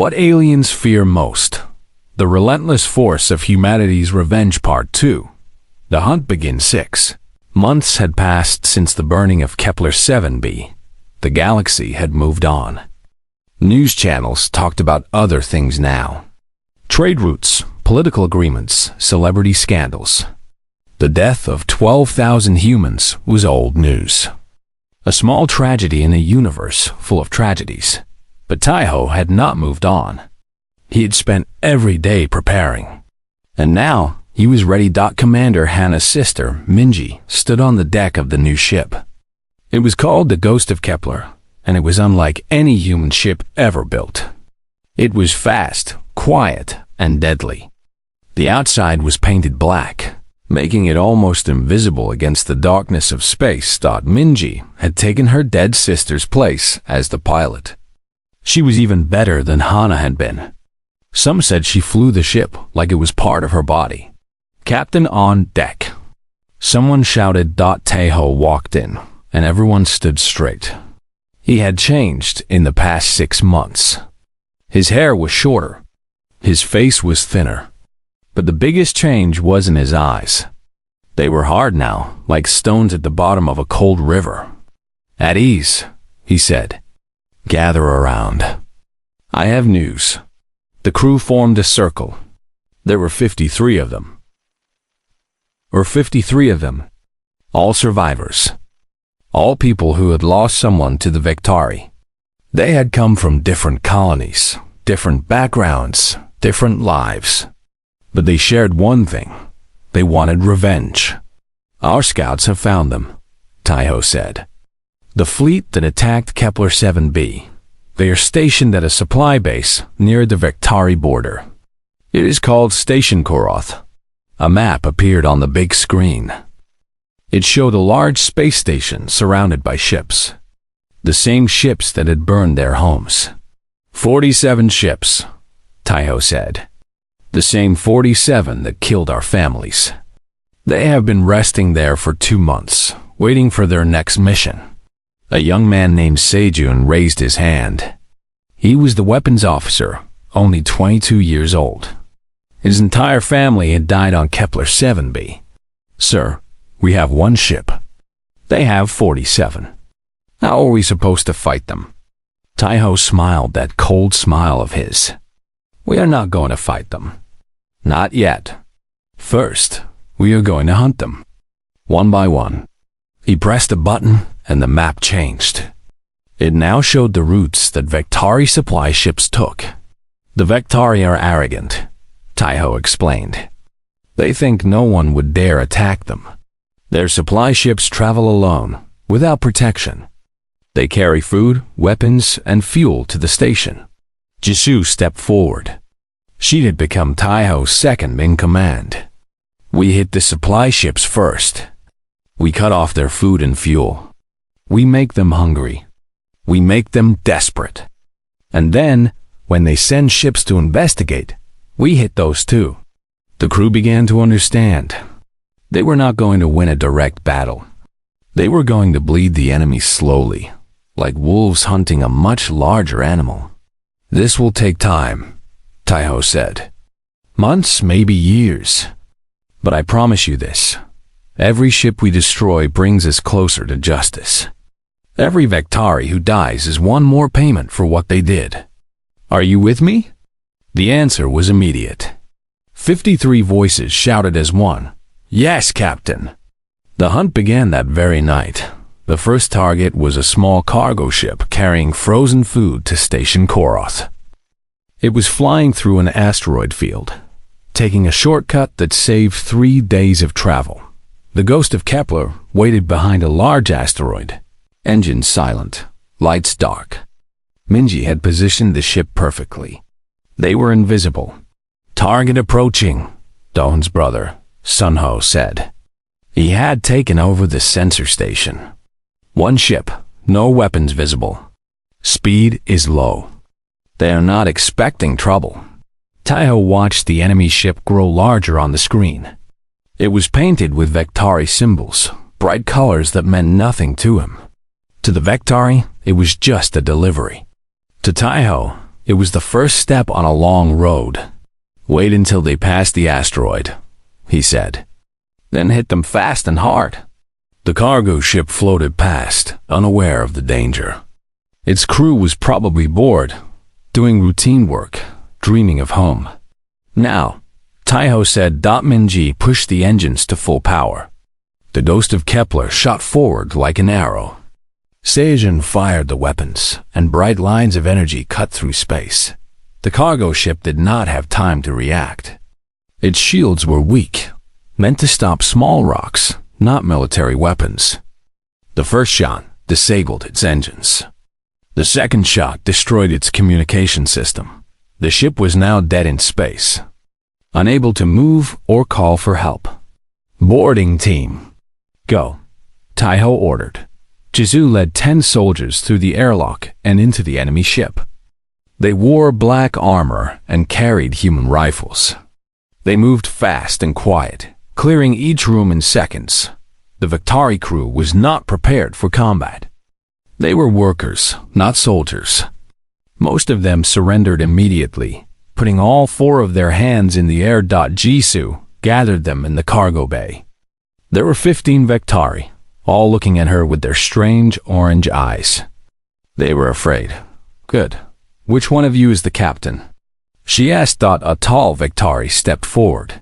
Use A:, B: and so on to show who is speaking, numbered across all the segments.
A: What aliens fear most? The relentless force of humanity's revenge Part 2. The hunt begins. 6 months had passed since the burning of Kepler 7b. The galaxy had moved on. News channels talked about other things now. Trade routes, political agreements, celebrity scandals. The death of 12,000 humans was old news. A small tragedy in a universe full of tragedies. But Taiho had not moved on. He had spent every day preparing. And now he was ready. Commander Hannah's sister, Minji, stood on the deck of the new ship. It was called the Ghost of Kepler, and it was unlike any human ship ever built. It was fast, quiet, and deadly. The outside was painted black, making it almost invisible against the darkness of space. Minji had taken her dead sister's place as the pilot. She was even better than Hana had been. Some said she flew the ship like it was part of her body. Captain on deck. Someone shouted. Taiho walked in, and everyone stood straight. He had changed in the past 6 months. His hair was shorter. His face was thinner. But the biggest change was in his eyes. They were hard now, like stones at the bottom of a cold river. At ease, he said. Gather around. I have news. The crew formed a circle. There were 53 of them. All survivors. All people who had lost someone to the Vektari. They had come from different colonies, different backgrounds, different lives. But they shared one thing. They wanted revenge. Our scouts have found them, Taiho said. The fleet that attacked Kepler 7b. They are stationed at a supply base near the Vektari border. It is called Station Koroth. A map appeared on the big screen. It showed a large space station surrounded by ships. The same ships that had burned their homes. 47 ships, Taiho said. The same 47 that killed our families. They have been resting there for 2 months, waiting for their next mission. A young man named Sejun raised his hand. He was the weapons officer, only 22 years old. His entire family had died on Kepler 7b. Sir, we have 1 ship. They have 47. How are we supposed to fight them? Taiho smiled that cold smile of his. We are not going to fight them. Not yet. First, we are going to hunt them. One by one. He pressed a button and the map changed. It now showed the routes that Vektari supply ships took. The Vektari are arrogant, Taiho explained. They think no one would dare attack them. Their supply ships travel alone, without protection. They carry food, weapons, and fuel to the station. Jisoo stepped forward. She had become Taiho's second in command. We hit the supply ships first. We cut off their food and fuel. We make them hungry. We make them desperate. And then, when they send ships to investigate, we hit those too. The crew began to understand. They were not going to win a direct battle. They were going to bleed the enemy slowly, like wolves hunting a much larger animal. This will take time, Taiho said. Months, maybe years. But I promise you this. Every ship we destroy brings us closer to justice. Every Vektari who dies is one more payment for what they did. Are you with me? The answer was immediate. 53 voices shouted as one. Yes, Captain. The hunt began that very night. The first target was a small cargo ship carrying frozen food to Station Koroth. It was flying through an asteroid field, taking a shortcut that saved 3 days of travel. The Ghost of Kepler waited behind a large asteroid. Engines silent, lights dark. Minji had positioned the ship perfectly. They were invisible. Target approaching, Doan's brother, Sunho, said. He had taken over the sensor station. 1 ship, no weapons visible. Speed is low. They are not expecting trouble. Taiho watched the enemy ship grow larger on the screen. It was painted with Vektari symbols, bright colors that meant nothing to him. To the Vektari, it was just a delivery. To Taiho, It was the first step on a long road. "Wait until they pass the asteroid," he said. "Then hit them fast and hard." The cargo ship floated past, unaware of the danger. Its crew was probably bored, doing routine work, dreaming of home. "Now," Taiho said. Minji pushed the engines to full power. The ghost of Kepler shot forward like an arrow. Seijin fired the weapons, and bright lines of energy cut through space. The cargo ship did not have time to react. Its shields were weak, meant to stop small rocks, not military weapons. The first shot disabled its engines. The second shot destroyed its communication system. The ship was now dead in space, unable to move or call for help. "Boarding team, go," Taiho ordered. Jizu led 10 soldiers through the airlock and into the enemy ship. They wore black armor and carried human rifles. They moved fast and quiet, clearing each room in seconds. The Victari crew was not prepared for combat. They were workers, not soldiers. Most of them surrendered immediately, putting all 4 of their hands in the air. Jisoo gathered them in the cargo bay. There were 15 Victari, all looking at her with their strange orange eyes. They were afraid. "Good. Which one of you is the captain?" she asked. A tall Victari stepped forward.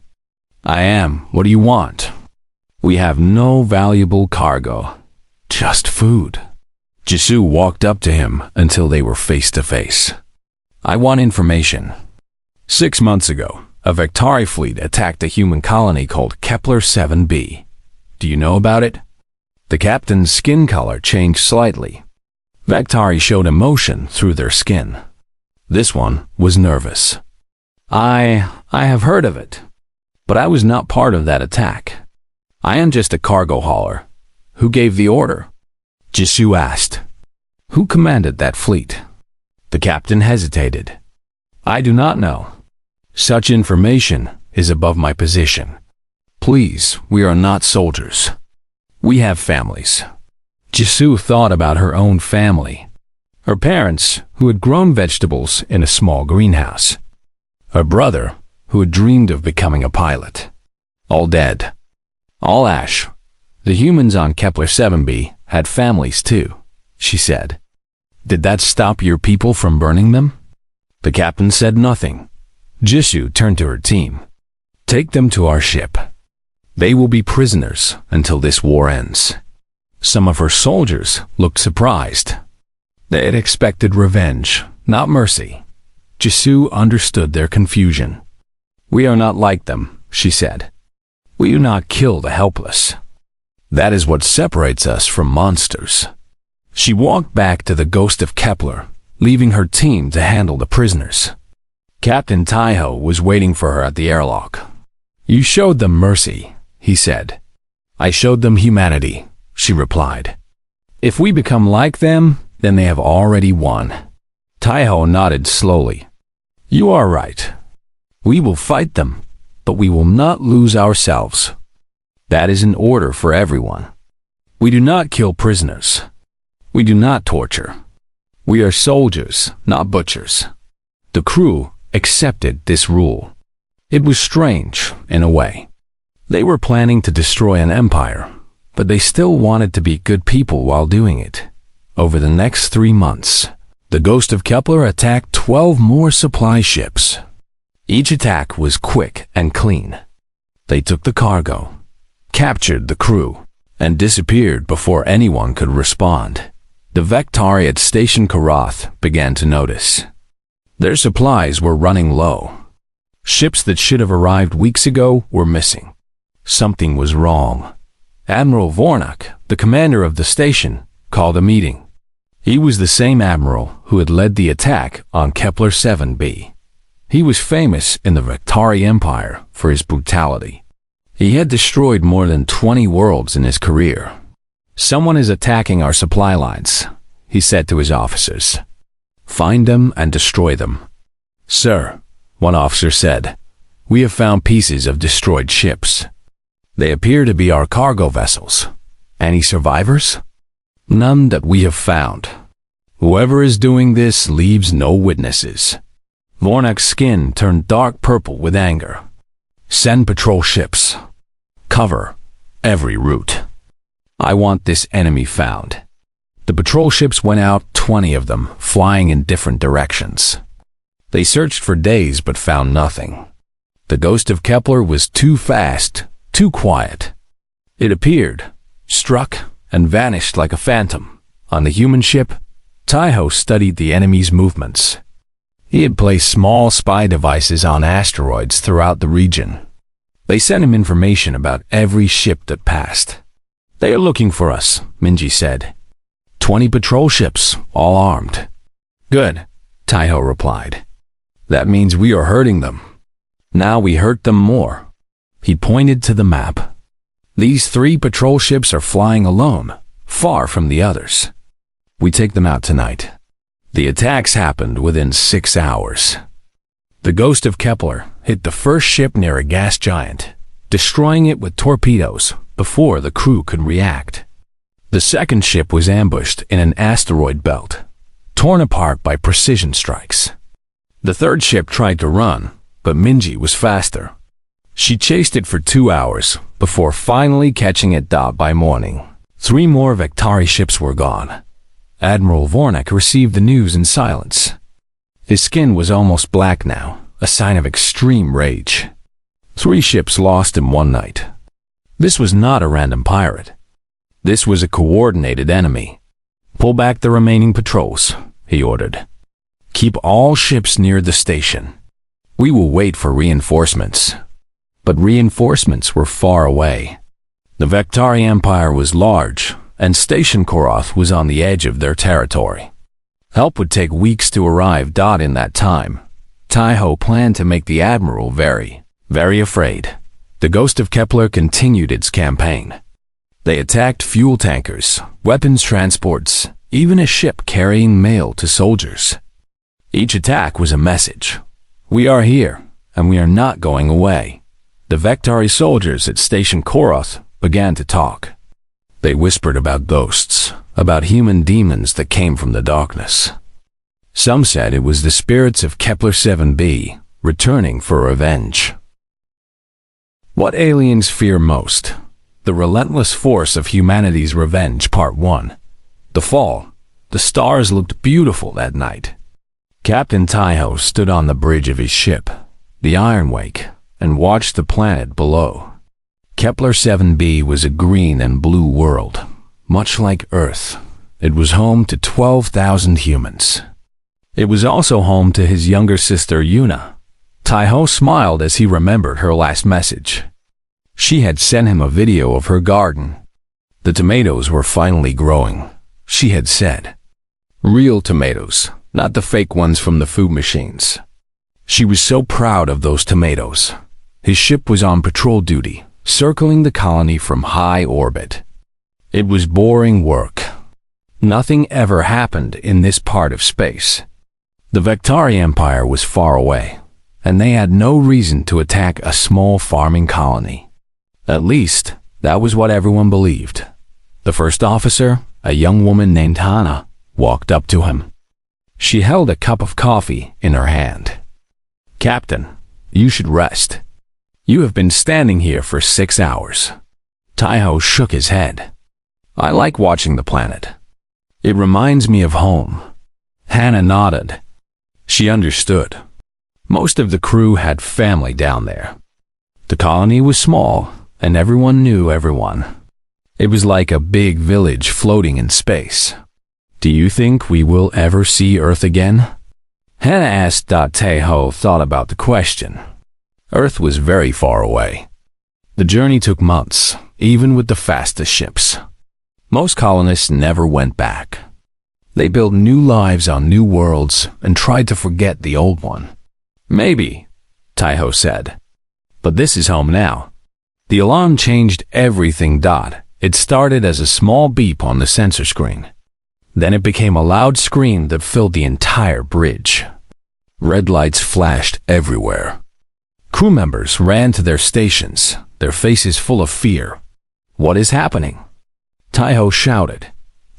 A: "I am. What do you want?" "We have no valuable cargo, just food." Jisoo walked up to him until they were face to face. "I want information. 6 months ago, a Victari fleet attacked a human colony called Kepler 7b. Do you know about it?" The captain's skin color changed slightly. Victari showed emotion through their skin. This one was nervous. I have heard of it, but I was not part of that attack. I am just a cargo hauler. Who gave the order?" Jisoo asked. "Who commanded that fleet?" The captain hesitated. "I do not know. Such information is above my position. Please, we are not soldiers. We have families." Jisoo thought about her own family. Her parents, who had grown vegetables in a small greenhouse. Her brother, who had dreamed of becoming a pilot. All dead. All ash. The humans on Kepler 7b had families too, she said. "Did that stop your people from burning them?" The captain said nothing. Jisoo turned to her team. "Take them to our ship. They will be prisoners until this war ends." Some of her soldiers looked surprised. They had expected revenge, not mercy. Jisoo understood their confusion. "We are not like them," she said. "We do not kill the helpless. That is what separates us from monsters." She walked back to the ghost of Kepler, leaving her team to handle the prisoners. Captain Taiho was waiting for her at the airlock. "You showed them mercy," he said. "I showed them humanity," she replied. "If we become like them, then they have already won." Taiho nodded slowly. "You are right. We will fight them, but we will not lose ourselves. That is an order for everyone. We do not kill prisoners. We do not torture. We are soldiers, not butchers." The crew accepted this rule. It was strange, in a way. They were planning to destroy an empire, but they still wanted to be good people while doing it. Over the next 3 months, the ghost of Kepler attacked 12 more supply ships. Each attack was quick and clean. They took the cargo, captured the crew, and disappeared before anyone could respond. The Victari at Station Karath began to notice. Their supplies were running low. Ships that should have arrived weeks ago were missing. Something was wrong. Admiral Vornak, the commander of the station, called a meeting. He was the same admiral who had led the attack on Kepler 7b. He was famous in the Victari Empire for his brutality. He had destroyed more than 20 worlds in his career. "Someone is attacking our supply lines," he said to his officers. "Find them and destroy them." "Sir," one officer said, "we have found pieces of destroyed ships. They appear to be our cargo vessels. Any survivors?" "None that we have found." Whoever is doing this leaves no witnesses. Vornak's skin turned dark purple with anger. Send patrol ships. Cover every route. I want this enemy found. The patrol ships went out, 20 of them, flying in different directions. They searched for days but found nothing. The ghost of Kepler was too fast, too quiet. It appeared, struck, and vanished like a phantom. On the human ship, Taiho studied the enemy's movements. He had placed small spy devices on asteroids throughout the region. They sent him information about every ship that passed. They are looking for us, Minji said. 20 patrol ships, all armed. Good, Taiho replied. That means we are hurting them. Now we hurt them more. He pointed to the map. These 3 patrol ships are flying alone, far from the others. We take them out tonight. The attacks happened within 6 hours. The ghost of Kepler hit the first ship near a gas giant, destroying it with torpedoes before the crew could react. The second ship was ambushed in an asteroid belt, torn apart by precision strikes. The third ship tried to run, but Minji was faster. She chased it for 2 hours before finally catching it by morning. 3 more Vektari ships were gone. Admiral Vornak received the news in silence. His skin was almost black now, a sign of extreme rage. 3 ships lost in one night. This was not a random pirate. This was a coordinated enemy. Pull back the remaining patrols, he ordered. Keep all ships near the station. We will wait for reinforcements. But reinforcements were far away. The Vektari Empire was large, and Station Koroth was on the edge of their territory. Help would take weeks to arrive. In that time, Taiho planned to make the Admiral very, very afraid. The ghost of Kepler continued its campaign. They attacked fuel tankers, weapons transports, even a ship carrying mail to soldiers. Each attack was a message. We are here, and we are not going away. The Vektari soldiers at Station Koroth began to talk. They whispered about ghosts, about human demons that came from the darkness. Some said it was the spirits of Kepler 7b returning for revenge. What aliens fear most? The relentless force of humanity's revenge, Part 1. The fall. The stars looked beautiful that night. Captain Taiho stood on the bridge of his ship, the Iron Wake, and watched the planet below. Kepler 7b was a green and blue world, much like Earth. It was home to 12,000 humans. It was also home to his younger sister Yuna. Taiho smiled as he remembered her last message. She had sent him a video of her garden. The tomatoes were finally growing, she had said. Real tomatoes, not the fake ones from the food machines. She was so proud of those tomatoes. His ship was on patrol duty, circling the colony from high orbit. It was boring work. Nothing ever happened in this part of space. The Vektari Empire was far away, and they had no reason to attack a small farming colony. At least, that was what everyone believed. The first officer, a young woman named Hana, walked up to him. She held a cup of coffee in her hand. Captain, you should rest. You have been standing here for 6 hours. Taiho shook his head. I like watching the planet. It reminds me of home. Hana nodded. She understood. Most of the crew had family down there. The colony was small, and everyone knew everyone. It was like a big village floating in space. Do you think we will ever see Earth again? Hana asked. Taiho thought about the question. Earth was very far away. The journey took months, even with the fastest ships. Most colonists never went back. They built new lives on new worlds and tried to forget the old one. Maybe, Taiho said. But this is home now. The alarm changed everything. It started as a small beep on the sensor screen. Then it became a loud scream that filled the entire bridge. Red lights flashed everywhere. Crew members ran to their stations, their faces full of fear. What is happening? Taiho shouted.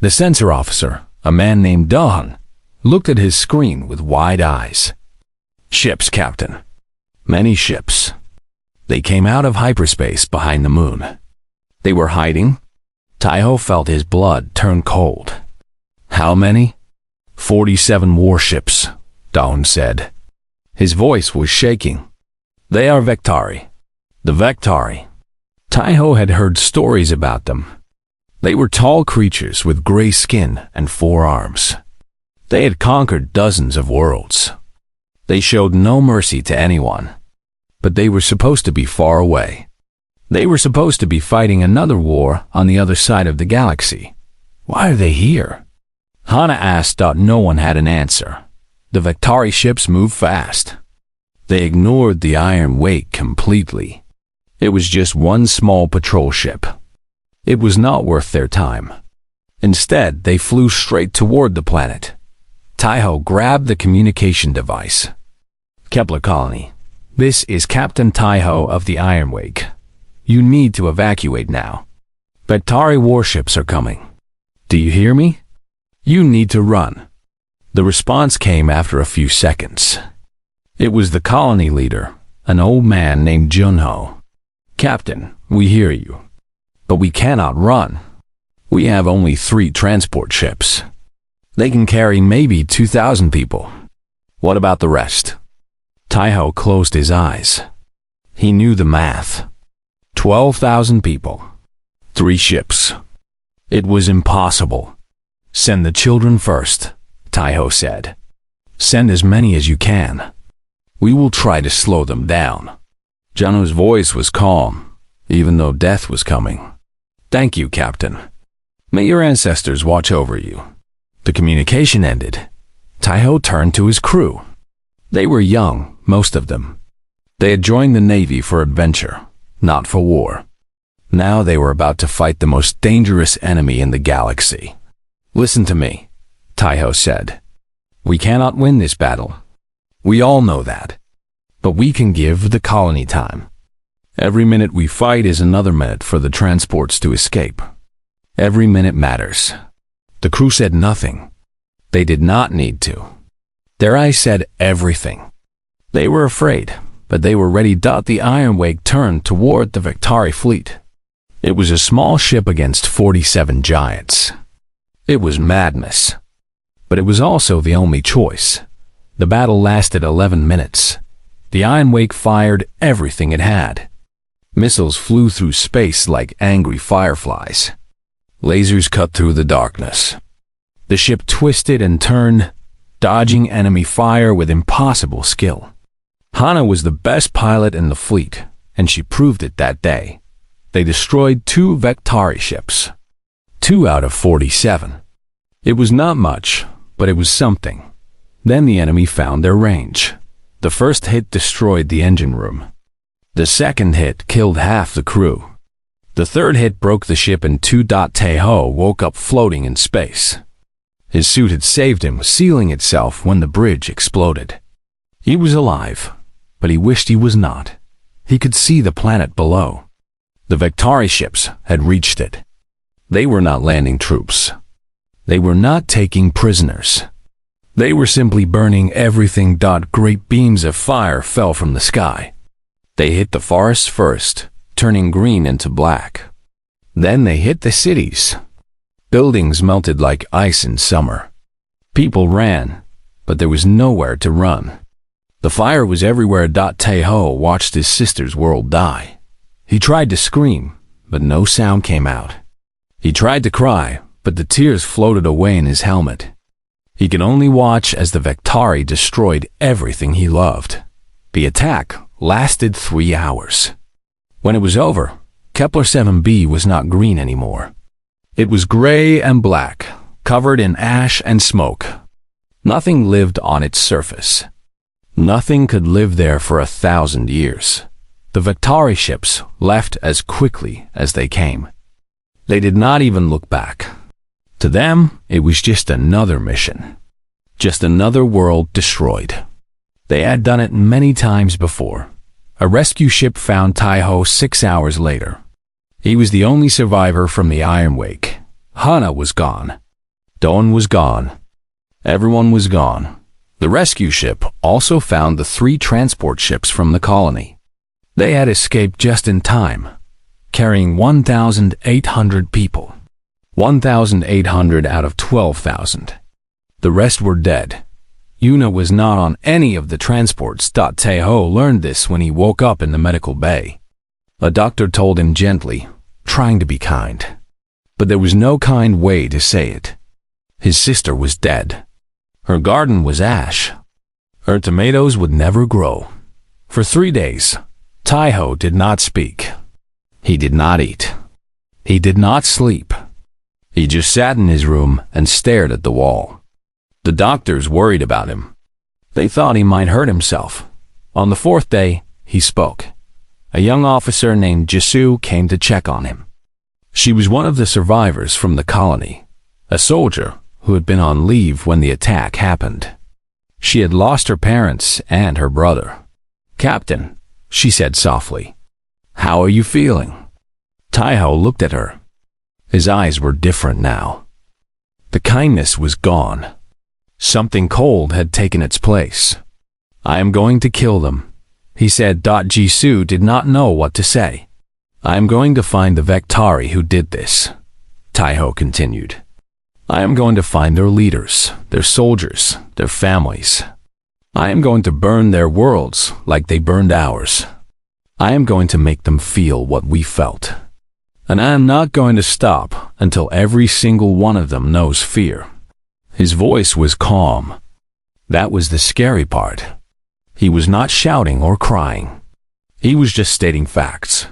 A: The sensor officer, A man named Dahan looked at his screen with wide eyes. Ships, Captain. Many ships. They came out of hyperspace behind the moon. They were hiding. Taiho felt his blood turn cold. How many? 47 warships, Dahan said. His voice was shaking. They are Vectari. The Vectari. Taiho had heard stories about them. They were tall creatures with gray skin and 4 arms. They had conquered dozens of worlds. They showed no mercy to anyone. But they were supposed to be far away. They were supposed to be fighting another war on the other side of the galaxy. Why are they here? Hana asked. No one had an answer. The Vectari ships moved fast. They ignored the Iron Wake completely. It was just one small patrol ship. It was not worth their time. Instead, they flew straight toward the planet. Taiho grabbed the communication device. Kepler Colony. This is Captain Taiho of the Iron Wake. You need to evacuate now. Vectari warships are coming. Do you hear me? You need to run. The response came after a few seconds. It was the colony leader, an old man named Junho. Captain, we hear you. But we cannot run. We have only 3 transport ships. They can carry maybe 2,000 people. What about the rest? Taiho closed his eyes. He knew the math. 12,000 people. 3 ships. It was impossible. Send the children first, Taiho said. Send as many as you can. We will try to slow them down. Junho's voice was calm, even though death was coming. Thank you, Captain. May your ancestors watch over you. The communication ended. Taiho turned to his crew. They were young, most of them. They had joined the Navy for adventure, not for war. Now they were about to fight the most dangerous enemy in the galaxy. Listen to me, Taiho said. We cannot win this battle. We all know that. But we can give the colony time. Every minute we fight is another minute for the transports to escape. Every minute matters. The crew said nothing. They did not need to. Their eyes said everything. They were afraid, but they were ready. The Iron Wake turned toward the Vectari fleet. It was a small ship against 47 giants. It was madness. But it was also the only choice. The battle lasted 11 minutes. The Iron Wake fired everything it had. Missiles flew through space like angry fireflies. Lasers cut through the darkness. The ship twisted and turned, dodging enemy fire with impossible skill. Hana was the best pilot in the fleet, and she proved it that day. They destroyed 2 Vectari ships. 2 out of 47. It was not much, but it was something. Then the enemy found their range. The first hit destroyed the engine room. The second hit killed half the crew. The third hit broke the ship in 2. Taiho woke up floating in space. His suit had saved him, sealing itself when the bridge exploded. He was alive, but he wished he was not. He could see the planet below. The Vectari ships had reached it. They were not landing troops. They were not taking prisoners. They were simply burning everything. Great beams of fire fell from the sky. They hit the forests first, turning green into black. Then they hit the cities. Buildings melted like ice in summer. People ran, but there was nowhere to run. The fire was everywhere. Taiho watched his sister's world die. He tried to scream, but no sound came out. He tried to cry, but the tears floated away in his helmet. He could only watch as the Vectari destroyed everything he loved. The attack lasted 3 hours. When it was over, Kepler 7b was not green anymore. It was gray and black, covered in ash and smoke. Nothing lived on its surface. Nothing could live there for 1,000 years. The Vectari ships left as quickly as they came. They did not even look back. To them, it was just another mission. Just another world destroyed. They had done it many times before. A rescue ship found Taiho 6 hours later. He was the only survivor from the Iron Wake. Hana was gone. Dawn was gone. Everyone was gone. The rescue ship also found the 3 transport ships from the colony. They had escaped just in time, carrying 1,800 people. 1,800 out of 12,000. The rest were dead. Yuna was not on any of the transports. Taeho learned this when he woke up in the medical bay. A doctor told him gently, trying to be kind. But there was no kind way to say it. His sister was dead. Her garden was ash. Her tomatoes would never grow. For 3 days, Taeho did not speak. He did not eat. He did not sleep. He just sat in his room and stared at the wall. The doctors worried about him. They thought he might hurt himself. On the 4th day, he spoke. A young officer named Jisoo came to check on him. She was one of the survivors from the colony, a soldier who had been on leave when the attack happened. She had lost her parents and her brother. "Captain," she said softly, "how are you feeling?" Taeho looked at her. His eyes were different now. The kindness was gone. Something cold had taken its place. "I am going to kill them," he said. Jisoo did not know what to say. "I am going to find the Vectari who did this," Taeho continued. "I am going to find their leaders, their soldiers, their families. I am going to burn their worlds like they burned ours. I am going to make them feel what we felt. And I am not going to stop until every single one of them knows fear." His voice was calm. That was the scary part. He was not shouting or crying. He was just stating facts.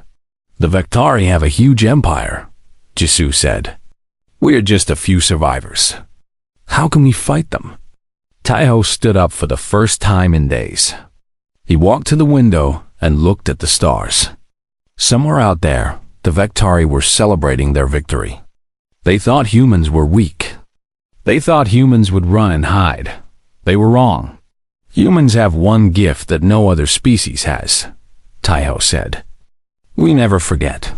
A: "The Vectari have a huge empire," Jisoo said. "We are just a few survivors. How can we fight them?" Taeho stood up for the first time in days. He walked to the window and looked at the stars. Somewhere out there, the Vectari were celebrating their victory. They thought humans were weak. They thought humans would run and hide. They were wrong. "Humans have one gift that no other species has," Taeho said. "We never forget.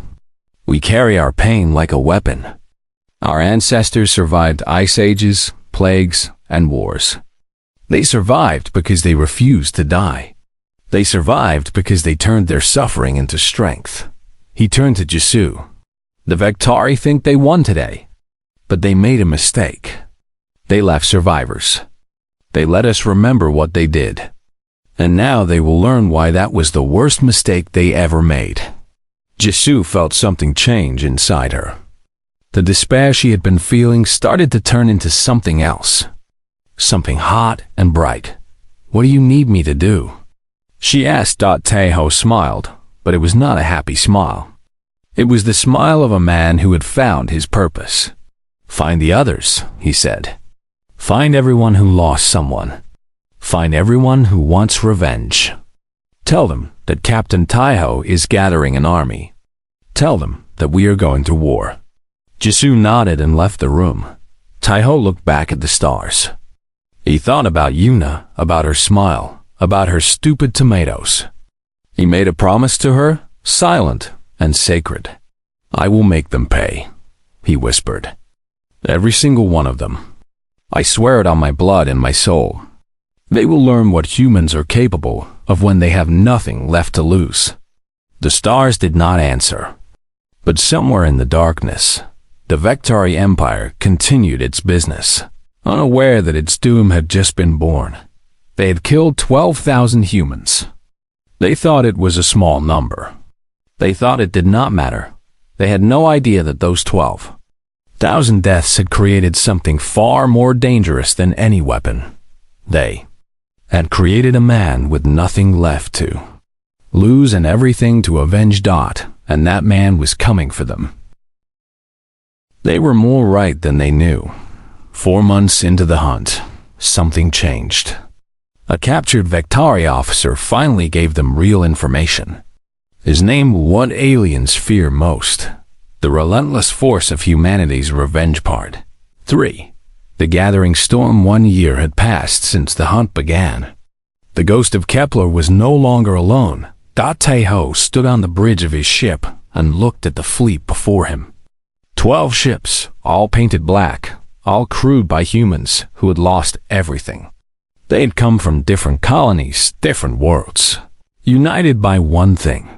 A: We carry our pain like a weapon. Our ancestors survived ice ages, plagues, and wars. They survived because they refused to die. They survived because they turned their suffering into strength." He turned to Jisoo. "The Vectari think they won today, but they made a mistake. They left survivors. They let us remember what they did. And now they will learn why that was the worst mistake they ever made." Jisoo felt something change inside her. The despair she had been feeling started to turn into something else. Something hot and bright. "What do you need me to do?" she asked. Taeho smiled, but it was not a happy smile. It was the smile of a man who had found his purpose. "Find the others," he said. "Find everyone who lost someone. Find everyone who wants revenge. Tell them that Captain Taeho is gathering an army. Tell them that we are going to war." Jisoo nodded and left the room. Taeho looked back at the stars. He thought about Yuna, about her smile, about her stupid tomatoes. He made a promise to her, silent and sacred. "I will make them pay," he whispered. "Every single one of them. I swear it on my blood and my soul. They will learn what humans are capable of when they have nothing left to lose." The stars did not answer. But somewhere in the darkness, the Vectari Empire continued its business, unaware that its doom had just been born. They had killed 12,000 humans. They thought it was a small number. They thought it did not matter. They had no idea that those 12,000 deaths had created something far more dangerous than any weapon. They had created a man with nothing left to lose and everything to avenge. And that man was coming for them. They were more right than they knew. 4 months into the hunt, something changed. A captured Vectari officer finally gave them real information. His name was what aliens fear most. The relentless force of humanity's revenge part. 3. The gathering storm. 1 year had passed since the hunt began. The ghost of Kepler was no longer alone. Taeho stood on the bridge of his ship and looked at the fleet before him. 12 ships, all painted black, all crewed by humans who had lost everything. They had come from different colonies, different worlds, united by one thing.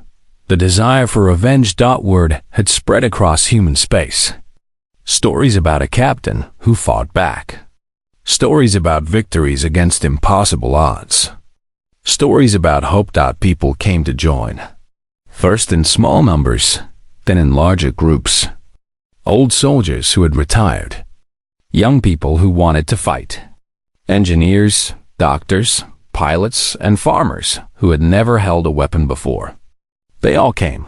A: The desire for revenge. Word had spread across human space. Stories about a captain who fought back. Stories about victories against impossible odds. Stories about hope. People came to join. First in small numbers, then in larger groups. Old soldiers who had retired. Young people who wanted to fight. Engineers, doctors, pilots, and farmers who had never held a weapon before. They all came.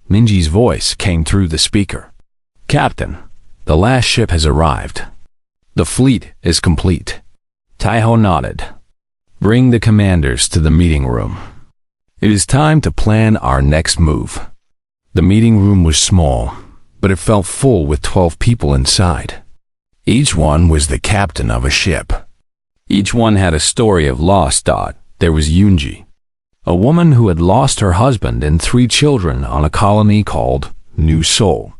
A: Minji's voice came through the speaker. "Captain, the last ship has arrived. The fleet is complete." Taiho nodded. "Bring the commanders to the meeting room. It is time to plan our next move." The meeting room was small, but it felt full with 12 people inside. Each one was the captain of a ship. Each one had a story of loss. There was Yunji, a woman who had lost her husband and 3 children on a colony called New Seoul.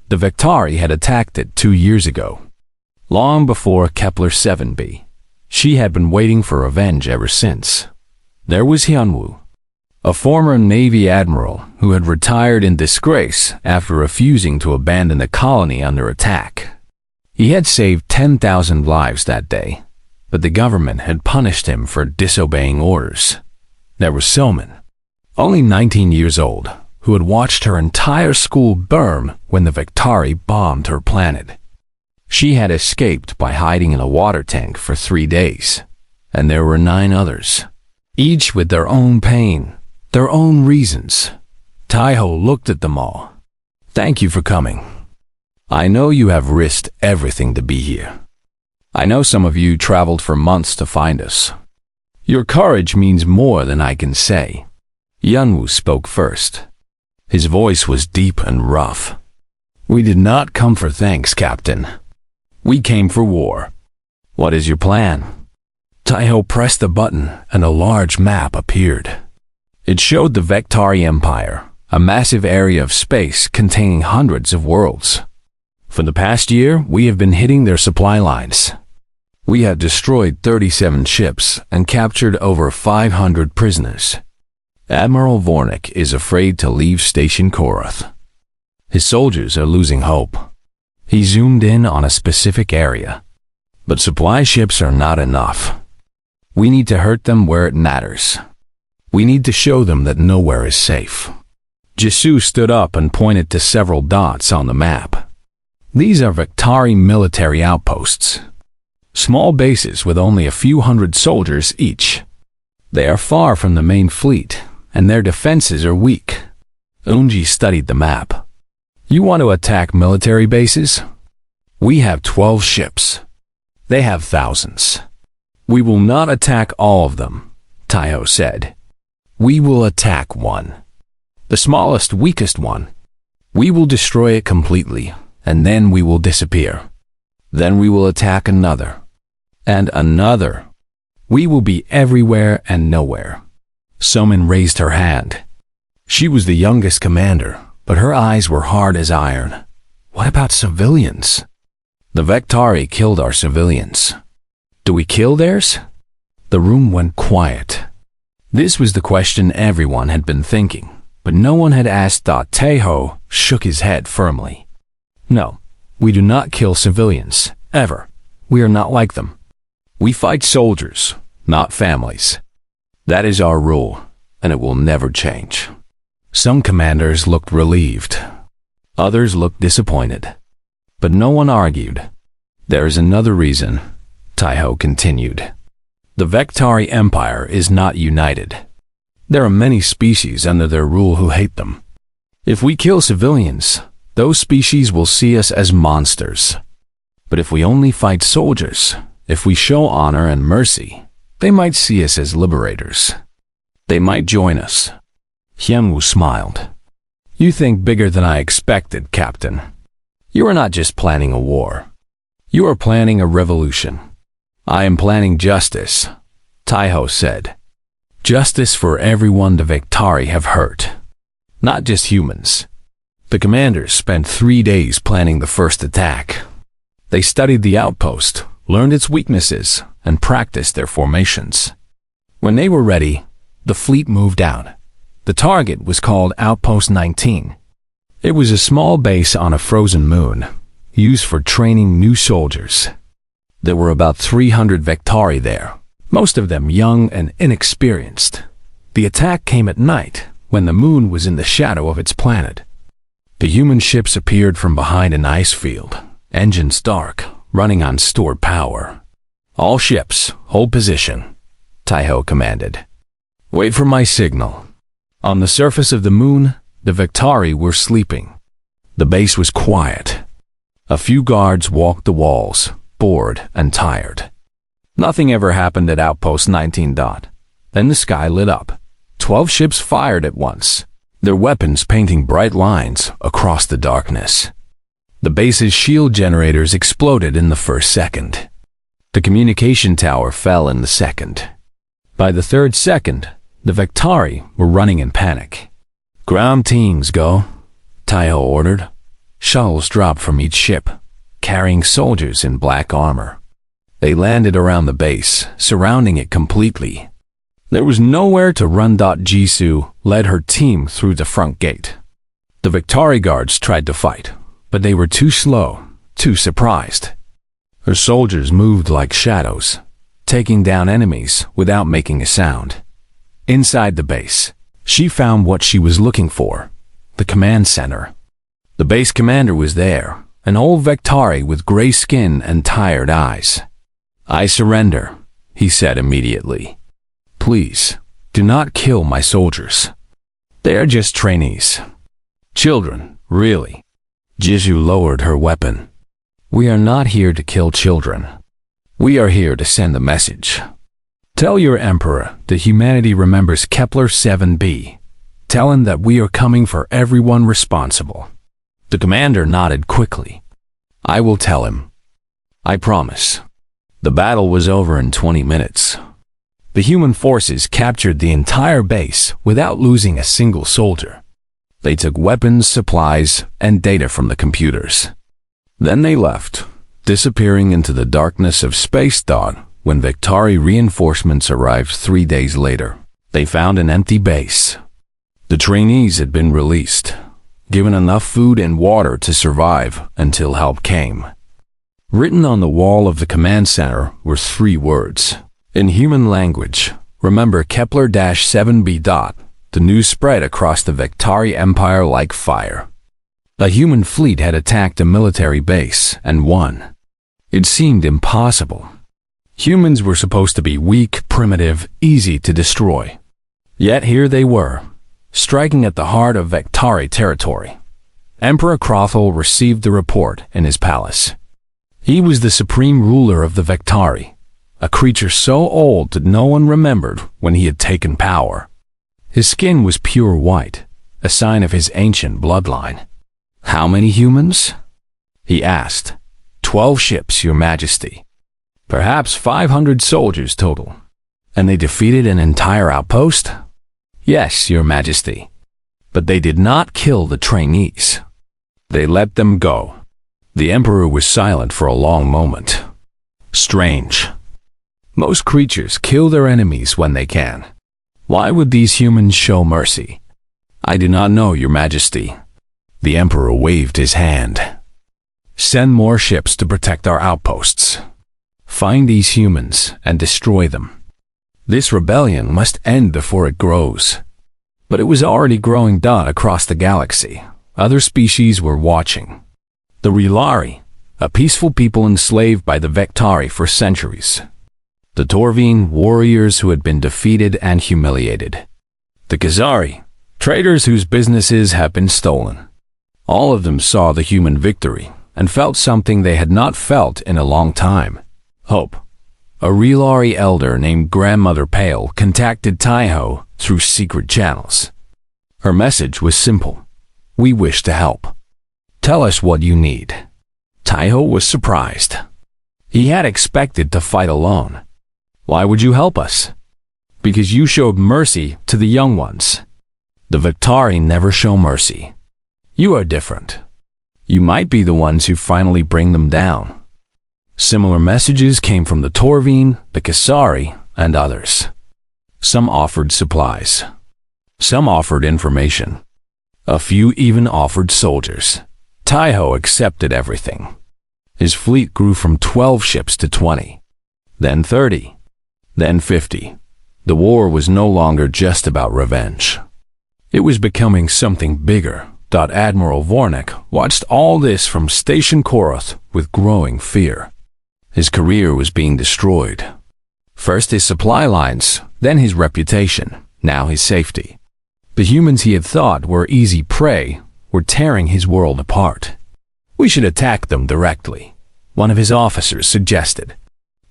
A: The Vectari had attacked it 2 years ago, long before Kepler 7b. She had been waiting for revenge ever since. There was Hyunwoo, a former Navy admiral who had retired in disgrace after refusing to abandon the colony under attack. He had saved 10,000 lives that day, but the government had punished him for disobeying orders. There was Somin, only 19 years old, who had watched her entire school burn when the Vectari bombed her planet. She had escaped by hiding in a water tank for 3 days, and there were 9 others, each with their own pain, their own reasons. Taiho looked at them all. "Thank you for coming. I know you have risked everything to be here. I know some of you traveled for months to find us. Your courage means more than I can say." Yunwoo spoke first. His voice was deep and rough. "We did not come for thanks, Captain. We came for war. What is your plan?" Taiho pressed a button and a large map appeared. It showed the Vectari Empire, a massive area of space containing hundreds of worlds. For the past year, we have been hitting their supply lines. We have destroyed 37 ships and captured over 500 prisoners. Admiral Vornik is afraid to leave Station Korath. His soldiers are losing hope. He zoomed in on a specific area. But supply ships are not enough. We need to hurt them where it matters. We need to show them that nowhere is safe. Jisoo stood up and pointed to several dots on the map. These are Vectari military outposts. Small bases with only a few hundred soldiers each. They are far from the main fleet, and their defenses are weak. Eunji studied the map. "You want to attack military bases? We have 12 ships. They have thousands. We will not attack all of them," Taiho said. "We will attack one. The smallest, weakest one. We will destroy it completely, and then we will disappear. Then we will attack another. And another. We will be everywhere and nowhere." Somin raised her hand. She was the youngest commander, but her eyes were hard as iron. "What about civilians?" "The Vectari killed our civilians. Do we kill theirs?" The room went quiet. This was the question everyone had been thinking, but no one had asked. Taiho shook his head firmly. "No, we do not kill civilians, ever. We are not like them. We fight soldiers, not families. That is our rule, and it will never change." Some commanders looked relieved. Others looked disappointed. But no one argued. "There is another reason," Taiho continued. "The Vectari Empire is not united. There are many species under their rule who hate them. If we kill civilians, those species will see us as monsters. But if we only fight soldiers, if we show honor and mercy, they might see us as liberators. They might join us." Hyunwoo smiled. "You think bigger than I expected, Captain. You are not just planning a war. You are planning a revolution." "I am planning justice," Taiho said. "Justice for everyone the Vectari have hurt. Not just humans." The commanders spent 3 days planning the first attack. They studied the outpost, learned its weaknesses, and practiced their formations. When they were ready, the fleet moved out. The target was called Outpost 19. It was a small base on a frozen moon, used for training new soldiers. There were about 300 Vectari there, most of them young and inexperienced. The attack came at night, when the moon was in the shadow of its planet. The human ships appeared from behind an ice field, engines dark, running on stored power. "All ships, hold position," Taiho commanded. "Wait for my signal." On the surface of the moon, the Vectari were sleeping. The base was quiet. A few guards walked the walls, bored and tired. Nothing ever happened at Outpost 19. Then the sky lit up. 12 ships fired at once, their weapons painting bright lines across the darkness. The base's shield generators exploded in the first second. The communication tower fell in the second. By the third second, the Vectari were running in panic. "Ground teams, go," Taiho ordered. Shuttles dropped from each ship, carrying soldiers in black armor. They landed around the base, surrounding it completely. There was nowhere to run. Jisoo led her team through the front gate. The Vectari guards tried to fight, but they were too slow, too surprised. Her soldiers moved like shadows, taking down enemies without making a sound. Inside the base, she found what she was looking for, the command center. The base commander was there, an old Vectari with gray skin and tired eyes. "I surrender," he said immediately. "Please, do not kill my soldiers. They are just trainees. Children, really." Jisoo lowered her weapon. "We are not here to kill children. We are here to send a message. Tell your emperor that humanity remembers Kepler 7b. Tell him that we are coming for everyone responsible." The commander nodded quickly. "I will tell him. I promise." The battle was over in 20 minutes. The human forces captured the entire base without losing a single soldier. They took weapons, supplies, and data from the computers. Then they left, disappearing into the darkness of space. When Vectari reinforcements arrived 3 days later, they found an empty base. The trainees had been released, given enough food and water to survive until help came. Written on the wall of the command center were 3 words. In human language, "Remember Kepler-7b." The news spread across the Vectari Empire like fire. A human fleet had attacked a military base and won. It seemed impossible. Humans were supposed to be weak, primitive, easy to destroy. Yet here they were, striking at the heart of Vectari territory. Emperor Crothel received the report in his palace. He was the supreme ruler of the Vectari, a creature so old that no one remembered when he had taken power. His skin was pure white, a sign of his ancient bloodline. "How many humans?" he asked. 12 ships, Your Majesty. Perhaps 500 soldiers total. And they defeated an entire outpost? Yes, Your Majesty. But they did not kill the trainees. They let them go. The Emperor was silent for a long moment. Strange. Most creatures kill their enemies when they can. Why would these humans show mercy? I do not know, Your Majesty. The Emperor waved his hand. Send more ships to protect our outposts. Find these humans and destroy them. This rebellion must end before it grows. But it was already growing across the galaxy. Other species were watching. The Relari, a peaceful people enslaved by the Vectari for centuries. The Torvine, warriors who had been defeated and humiliated. The Khazari, traders whose businesses had been stolen. All of them saw the human victory and felt something they had not felt in a long time. Hope. A Relari elder named Grandmother Pale contacted Taiho through secret channels. Her message was simple. We wish to help. Tell us what you need. Taiho was surprised. He had expected to fight alone. Why would you help us? Because you showed mercy to the young ones. The Vectari never show mercy. You are different. You might be the ones who finally bring them down. Similar messages came from the Torvine, the Kasari, and others. Some offered supplies. Some offered information. A few even offered soldiers. Taiho accepted everything. His fleet grew from 12 ships to 20, then 30, then 50. The war was no longer just about revenge. It was becoming something bigger. Admiral Vornik watched all this from Station Koroth with growing fear. His career was being destroyed. First his supply lines, then his reputation, now his safety. The humans he had thought were easy prey were tearing his world apart. We should attack them directly, one of his officers suggested.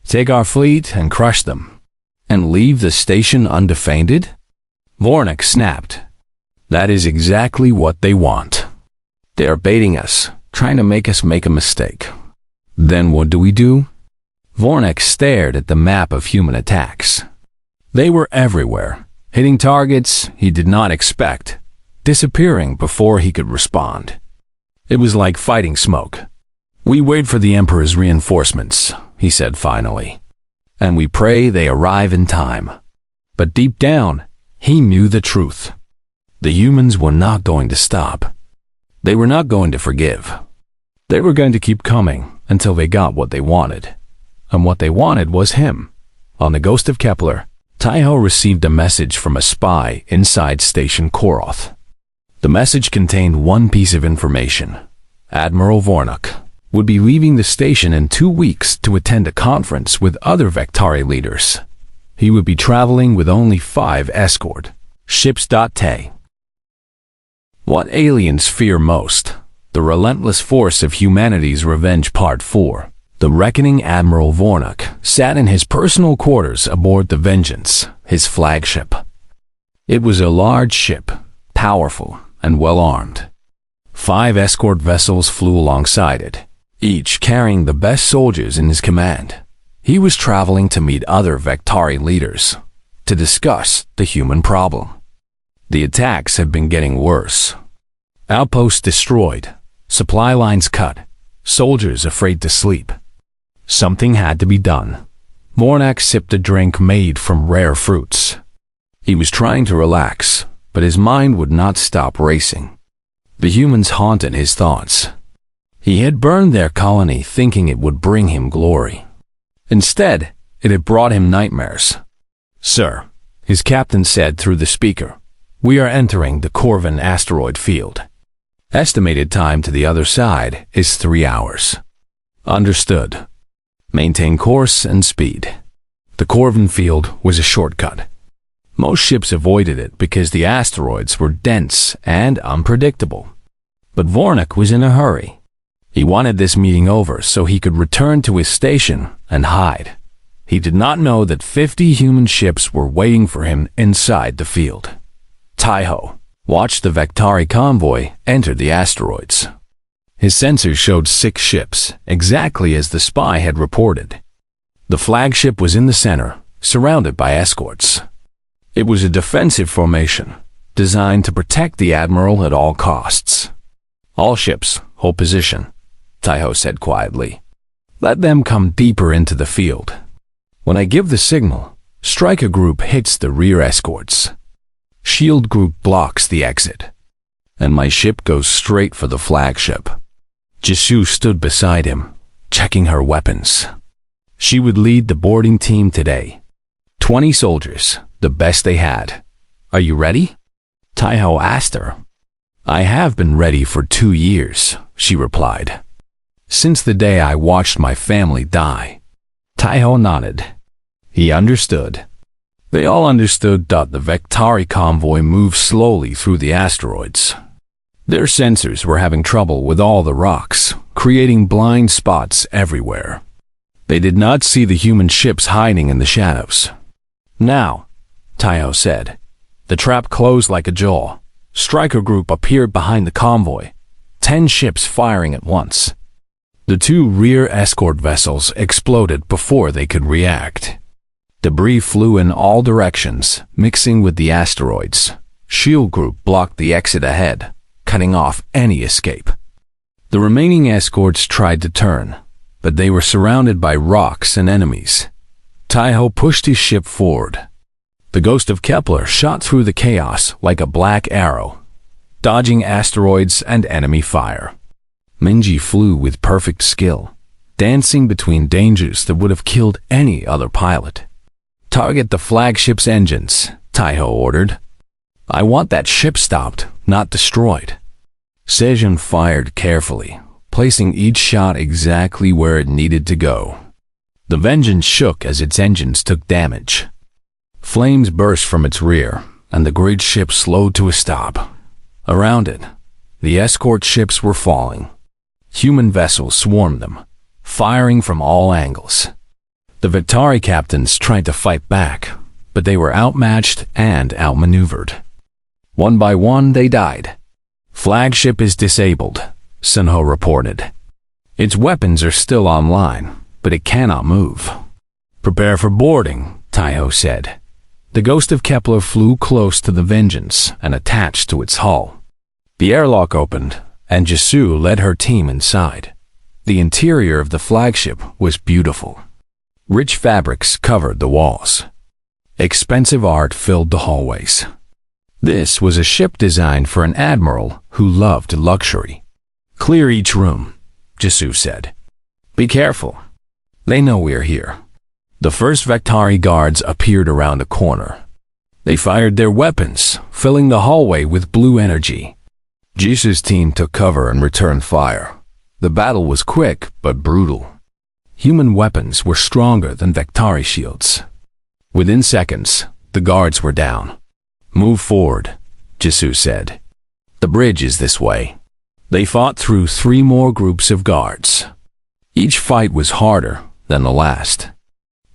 A: Take our fleet and crush them, and leave the station undefended? Vornik snapped. That is exactly what they want. They are baiting us, trying to make us make a mistake. Then what do? Vornik stared at the map of human attacks. They were everywhere, hitting targets he did not expect, disappearing before he could respond. It was like fighting smoke. We wait for the Emperor's reinforcements, he said finally, and we pray they arrive in time. But deep down, he knew the truth. The humans were not going to stop. They were not going to forgive. They were going to keep coming until they got what they wanted. And what they wanted was him. On the Ghost of Kepler, Taiho received a message from a spy inside Station Koroth. The message contained one piece of information. Admiral Vornik would be leaving the station in 2 weeks to attend a conference with other Vectari leaders. He would be traveling with only 5 escort ships. What aliens fear most? The Relentless Force of Humanity's Revenge Part 4. The Reckoning. Admiral Vornik sat in his personal quarters aboard the Vengeance, his flagship. It was a large ship, powerful and well-armed. 5 escort vessels flew alongside it, each carrying the best soldiers in his command. He was traveling to meet other Vectari leaders, to discuss the human problem. The attacks had been getting worse. Outposts destroyed, supply lines cut, soldiers afraid to sleep. Something had to be done. Vornik sipped a drink made from rare fruits. He was trying to relax, but his mind would not stop racing. The humans haunted his thoughts. He had burned their colony thinking it would bring him glory. Instead, it had brought him nightmares. Sir, his captain said through the speaker, we are entering the Corvin asteroid field. Estimated time to the other side is 3 hours. Understood. Maintain course and speed. The Corvin field was a shortcut. Most ships avoided it because the asteroids were dense and unpredictable. But Vornik was in a hurry. He wanted this meeting over so he could return to his station and hide. He did not know that 50 human ships were waiting for him inside the field. Taiho watched the Vectari convoy enter the asteroids. His sensors showed 6 ships, exactly as the spy had reported. The flagship was in the center, surrounded by escorts. It was a defensive formation, designed to protect the Admiral at all costs. All ships, hold position, Taiho said quietly. Let them come deeper into the field. When I give the signal, Striker Group hits the rear escorts. Shield Group blocks the exit. And my ship goes straight for the flagship. Jisoo stood beside him, checking her weapons. She would lead the boarding team today. 20 soldiers, the best they had. Are you ready? Taiho asked her. I have been ready for 2 years, she replied. Since the day I watched my family die. Taiho nodded. He understood. They all understood that the Vectari convoy moved slowly through the asteroids. Their sensors were having trouble with all the rocks, creating blind spots everywhere. They did not see the human ships hiding in the shadows. Now, Taiho said, the trap closed like a jaw. Striker Group appeared behind the convoy, 10 ships firing at once. The 2 rear escort vessels exploded before they could react. Debris flew in all directions, mixing with the asteroids. Shield Group blocked the exit ahead, cutting off any escape. The remaining escorts tried to turn, but they were surrounded by rocks and enemies. Taiho pushed his ship forward. The ghost of Kepler shot through the chaos like a black arrow, dodging asteroids and enemy fire. Minji flew with perfect skill, dancing between dangers that would have killed any other pilot. "Target the flagship's engines," Taiho ordered. "I want that ship stopped, not destroyed." Sejun fired carefully, placing each shot exactly where it needed to go. The Vengeance shook as its engines took damage. Flames burst from its rear, and the great ship slowed to a stop. Around it, the escort ships were falling. Human vessels swarmed them, firing from all angles. The Victari captains tried to fight back, but they were outmatched and outmaneuvered. One by one, they died. "Flagship is disabled," Sunho reported. "Its weapons are still online, but it cannot move." "Prepare for boarding," Taiho said. The ghost of Kepler flew close to the Vengeance and attached to its hull. The airlock opened, and Jisoo led her team inside. The interior of the flagship was beautiful. Rich fabrics covered the walls. Expensive art filled the hallways. This was a ship designed for an admiral who loved luxury. "Clear each room," Jisoo said. "Be careful. They know we are here." The first Victari guards appeared around a corner. They fired their weapons, filling the hallway with blue energy. Jisoo's team took cover and returned fire. The battle was quick but brutal. Human weapons were stronger than Victari shields. Within seconds, the guards were down. "Move forward," Jisoo said. "The bridge is this way." They fought through 3 more groups of guards. Each fight was harder than the last.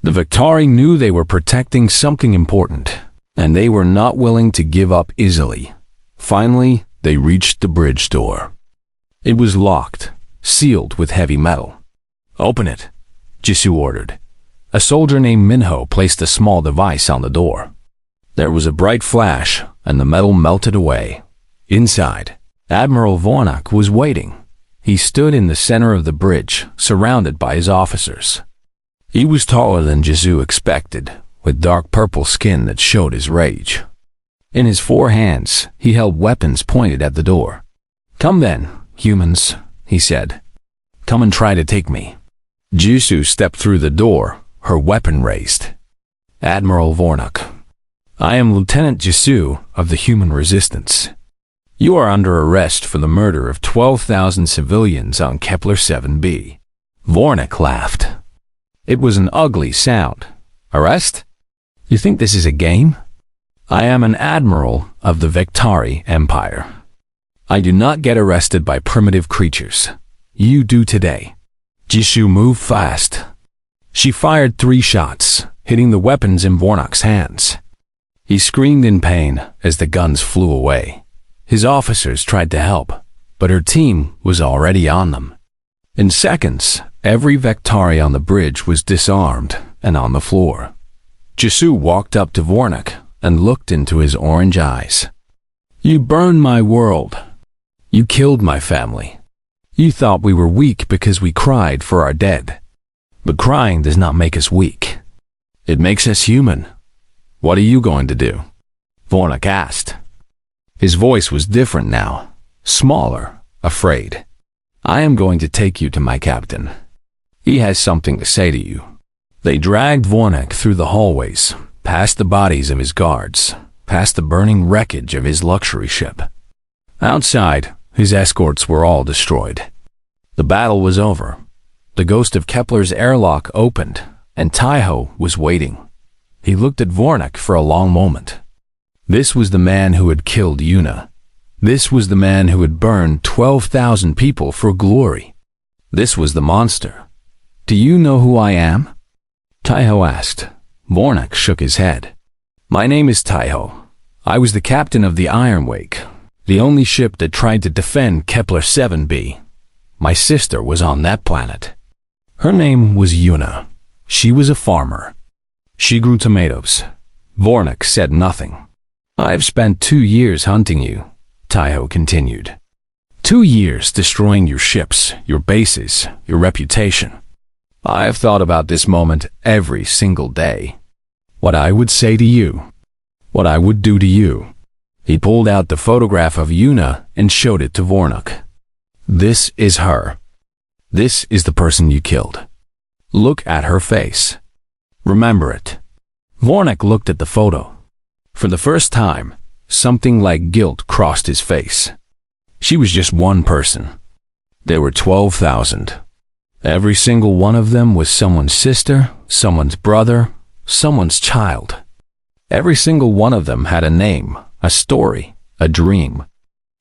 A: The Victari knew they were protecting something important, and they were not willing to give up easily. Finally, they reached the bridge door. It was locked, sealed with heavy metal. "Open it," Jisoo ordered. A soldier named Minho placed a small device on the door. There was a bright flash, and the metal melted away. Inside, Admiral Vornak was waiting. He stood in the center of the bridge, surrounded by his officers. He was taller than Jisoo expected, with dark purple skin that showed his rage. In his 4 hands, he held weapons pointed at the door. "Come then, humans," he said. "Come and try to take me." Jisoo stepped through the door, her weapon raised. "Admiral Vornak, I am Lieutenant Jisoo of the Human Resistance. You are under arrest for the murder of 12,000 civilians on Kepler 7b. Vornak laughed. It was an ugly sound. "Arrest? You think this is a game? I am an admiral of the Victari Empire. I do not get arrested by primitive creatures. You do today." Jisoo moved fast. She fired 3 shots, hitting the weapons in Vornak's hands. He screamed in pain as the guns flew away. His officers tried to help, but her team was already on them. In seconds, every Victari on the bridge was disarmed and on the floor. Jisoo walked up to Vornak and looked into his orange eyes. "You burned my world. You killed my family. You thought we were weak because we cried for our dead. But crying does not make us weak. It makes us human. What are you going to do?" Vornak asked. His voice was different now, smaller, afraid. "I am going to take you to my captain. He has something to say to you." They dragged Vornak through the hallways, past the bodies of his guards, past the burning wreckage of his luxury ship. Outside, his escorts were all destroyed. The battle was over. The ghost of Kepler's airlock opened, and Taiho was waiting. He looked at Vornak for a long moment. This was the man who had killed Yuna. This was the man who had burned 12,000 people for glory. This was the monster. "Do you know who I am?" Taiho asked. Vornak shook his head. "My name is Taiho. I was the captain of the Iron Wake, the only ship that tried to defend Kepler 7b. My sister was on that planet. Her name was Yuna. She was a farmer. She grew tomatoes." Vornak said nothing. "I've spent 2 years hunting you," Taiho continued. 2 years destroying your ships, your bases, your reputation. I have thought about this moment every single day. What I would say to you. What I would do to you. He pulled out the photograph of Yuna and showed it to Vornuk. This is her. This is the person you killed. Look at her face. Remember it. Vornuk looked at the photo. For the first time, something like guilt crossed his face. She was just one person. There were 12,000. Every single one of them was someone's sister, someone's brother, someone's child. Every single one of them had a name, a story, a dream.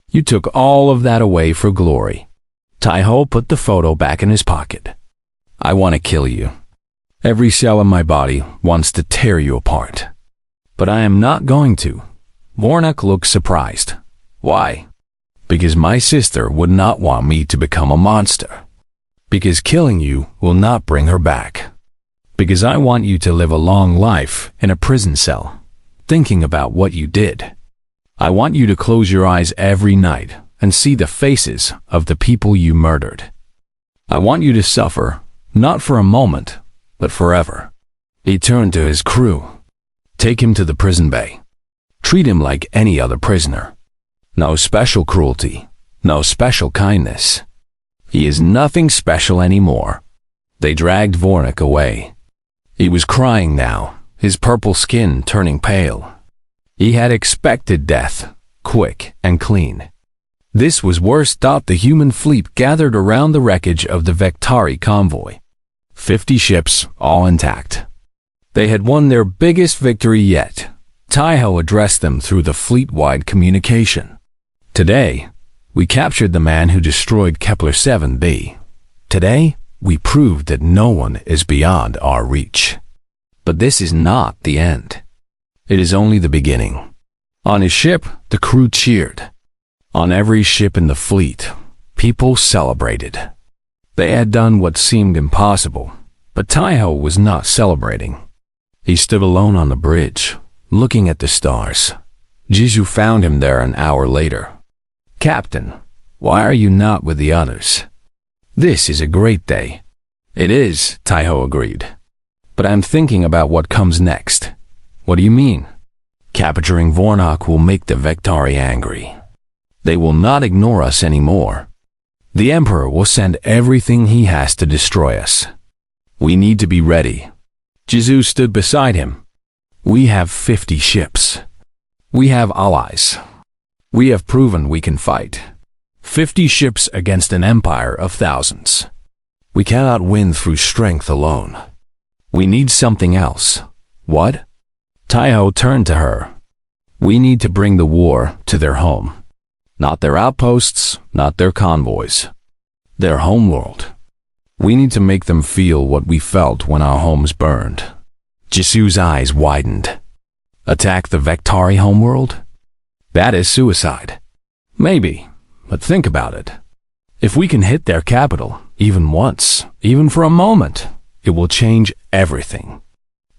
A: You took all of that away for glory. Taiho put the photo back in his pocket. I want to kill you. Every cell in my body wants to tear you apart. But I am not going to. Vornuk looked surprised. Why? Because my sister would not want me to become a monster. Because killing you will not bring her back. Because I want you to live a long life in a prison cell, thinking about what you did. I want you to close your eyes every night and see the faces of the people you murdered. I want you to suffer, not for a moment, but forever. He turned to his crew. Take him to the prison bay. Treat him like any other prisoner. No special cruelty, no special kindness. He is nothing special anymore. They dragged Vornuk away. He was crying now, his purple skin turning pale. He had expected death, quick and clean. This was worse. The human fleet gathered around the wreckage of the Vektari convoy. 50 ships, all intact. They had won their biggest victory yet. Taiho addressed them through the fleet-wide communication. Today, we captured the man who destroyed Kepler 7b. Today, we proved that no one is beyond our reach. But this is not the end. It is only the beginning. On his ship, the crew cheered. On every ship in the fleet, people celebrated. They had done what seemed impossible, but Taiho was not celebrating. He stood alone on the bridge, looking at the stars. Jisoo found him there an hour later. Captain, why are you not with the others? This is a great day. It is, Taiho agreed. But I'm thinking about what comes next. What do you mean? Capturing Vornuk will make the Vektari angry. They will not ignore us anymore. The Emperor will send everything he has to destroy us. We need to be ready. Jisoo stood beside him. We have 50 ships. We have allies. We have proven we can fight. 50 ships against an empire of thousands. We cannot win through strength alone. We need something else. What? Taiho turned to her. We need to bring the war to their home. Not their outposts, not their convoys. Their homeworld. We need to make them feel what we felt when our homes burned. Jisoo's eyes widened. Attack the Vektari homeworld? That is suicide. Maybe, but think about it. If we can hit their capital, even once, even for a moment, it will change everything.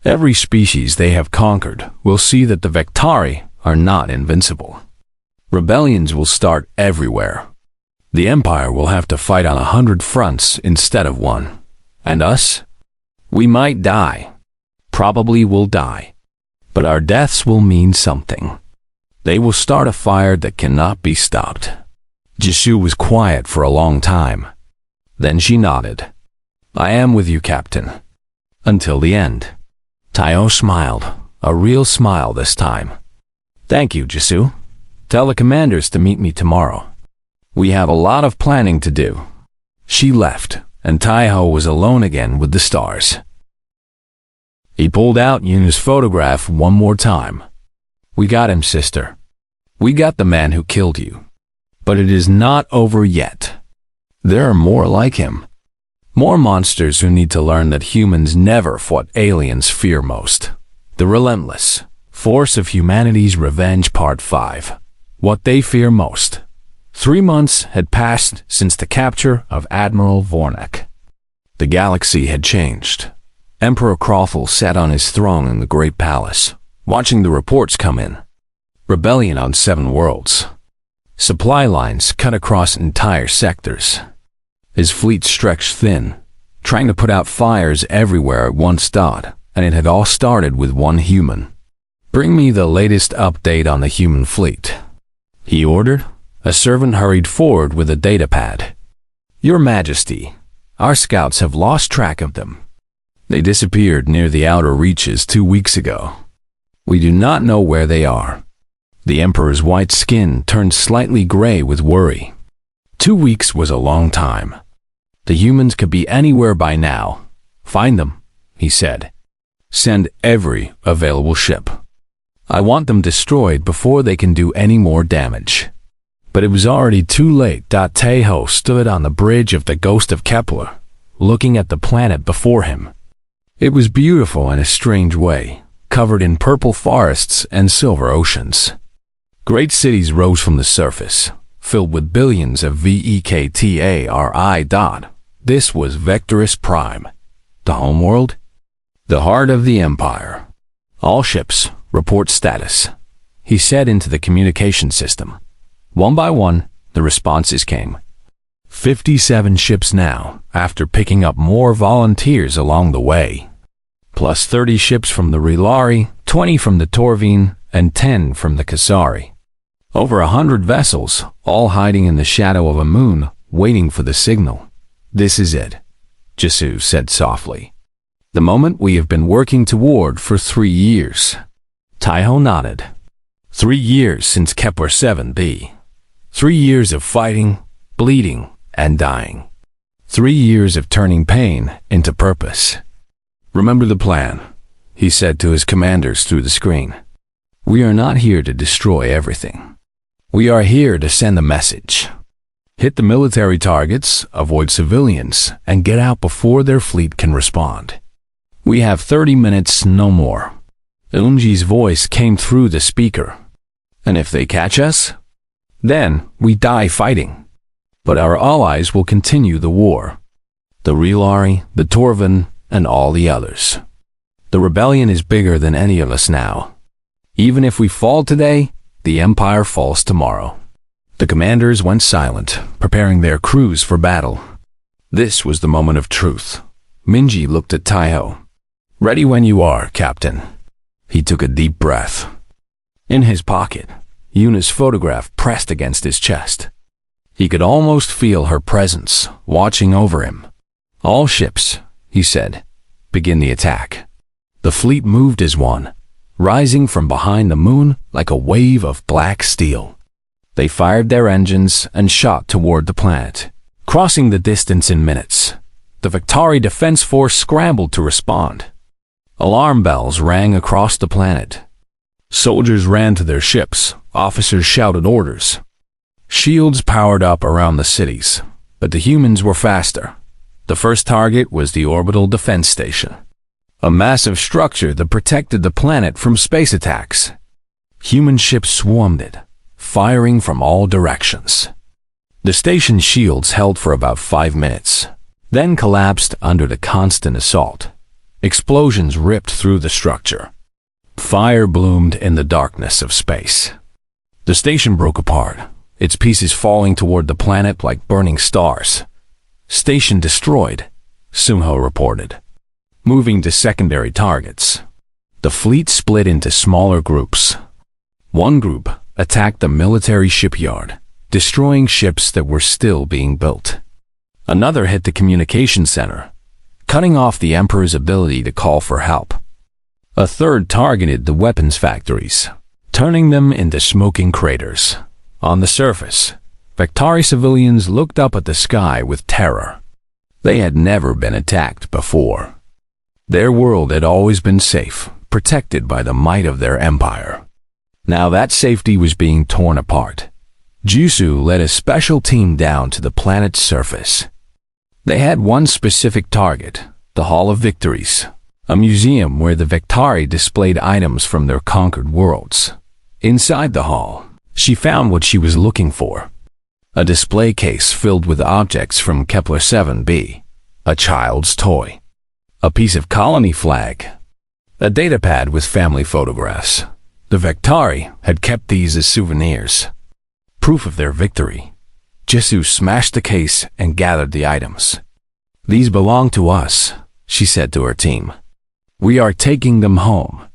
A: Every species they have conquered will see that the Vektari are not invincible. Rebellions will start everywhere. The Empire will have to fight on 100 fronts instead of one. And us? We might die. Probably will die. But our deaths will mean something. They will start a fire that cannot be stopped. Jisoo was quiet for a long time. Then she nodded. I am with you, Captain. Until the end. Taiho smiled, a real smile this time. Thank you, Jisoo. Tell the commanders to meet me tomorrow. We have a lot of planning to do. She left, and Taiho was alone again with the stars. He pulled out Yuna's photograph one more time. We got him, sister. We got the man who killed you. But it is not over yet. There are more like him. More monsters who need to learn that humans never fought aliens fear most. The Relentless. Force of Humanity's Revenge Part 5. What they fear most. 3 months had passed since the capture of Admiral Vornuk. The galaxy had changed. Emperor Crothel sat on his throne in the Great Palace, watching the reports come in. Rebellion on 7 worlds. Supply lines cut across entire sectors. His fleet stretched thin. trying to put out fires everywhere at once. And it had all started with one human. "Bring me the latest update on the human fleet," he ordered. A servant hurried forward with a datapad. "Your Majesty, our scouts have lost track of them. They disappeared near the outer reaches 2 weeks ago. We do not know where they are." The Emperor's white skin turned slightly gray with worry. 2 weeks was a long time. "The humans could be anywhere by now. Find them," he said. "Send every available ship. I want them destroyed before they can do any more damage." But it was already too late. Tejo stood on the bridge of the Ghost of Kepler, looking at the planet before him. It was beautiful in a strange way, covered in purple forests and silver oceans. Great cities rose from the surface, filled with billions of Vectari. This was Vectorus Prime, the homeworld, the heart of the Empire. "All ships, report status," he said into the communication system. One by one, the responses came. 57 ships now, after picking up more volunteers along the way. Plus 30 ships from the Relari, 20 from the Torvine, and 10 from the Kasari. Over 100 vessels, all hiding in the shadow of a moon, waiting for the signal. "This is it," Jesu said softly. "The moment we have been working toward for 3 years." Tejo nodded. 3 years since Kepler 7b. 3 years of fighting, bleeding, and dying. 3 years of turning pain into purpose. "Remember the plan," he said to his commanders through the screen. "We are not here to destroy everything. We are here to send a message. Hit the military targets, avoid civilians, and get out before their fleet can respond. We have 30 minutes, no more." Unji's voice came through the speaker. "And if they catch us? Then we die fighting. But our allies will continue the war. The Relari, the Torvin, and all the others. The rebellion is bigger than any of us now. Even if we fall today, the Empire falls tomorrow." The commanders went silent, preparing their crews for battle. This was the moment of truth. Minji looked at Tejo. "Ready when you are, Captain." He took a deep breath. In his pocket, Yuna's photograph pressed against his chest. He could almost feel her presence, watching over him. "All ships," he said, "begin the attack." The fleet moved as one, rising from behind the moon like a wave of black steel. They fired their engines and shot toward the planet, crossing the distance in minutes. The Vectari Defense Force scrambled to respond. Alarm bells rang across the planet. Soldiers ran to their ships. Officers shouted orders. Shields powered up around the cities, but the humans were faster. The first target was the orbital defense station, a massive structure that protected the planet from space attacks. Human ships swarmed it, firing from all directions. The station's shields held for about 5 minutes, then collapsed under the constant assault. Explosions ripped through the structure. Fire bloomed in the darkness of space. The station broke apart, its pieces falling toward the planet like burning stars. "Station destroyed," Sumho reported. Moving to secondary targets. The fleet split into smaller groups. One group attacked the military shipyard, destroying ships that were still being built. Another hit the communication center, cutting off the Emperor's ability to call for help. A third targeted the weapons factories, turning them into smoking craters. On the surface, Vectari civilians looked up at the sky with terror. They had never been attacked before. Their world had always been safe, protected by the might of their empire. Now that safety was being torn apart. Jusu led a special team down to the planet's surface. They had one specific target, the Hall of Victories, a museum where the Vectari displayed items from their conquered worlds. Inside the hall, she found what she was looking for. A display case filled with objects from Kepler 7b, a child's toy, a piece of colony flag, a datapad with family photographs. The Vectari had kept these as souvenirs, proof of their victory. Jesu smashed the case and gathered the items. "These belong to us," she said to her team. "We are taking them home."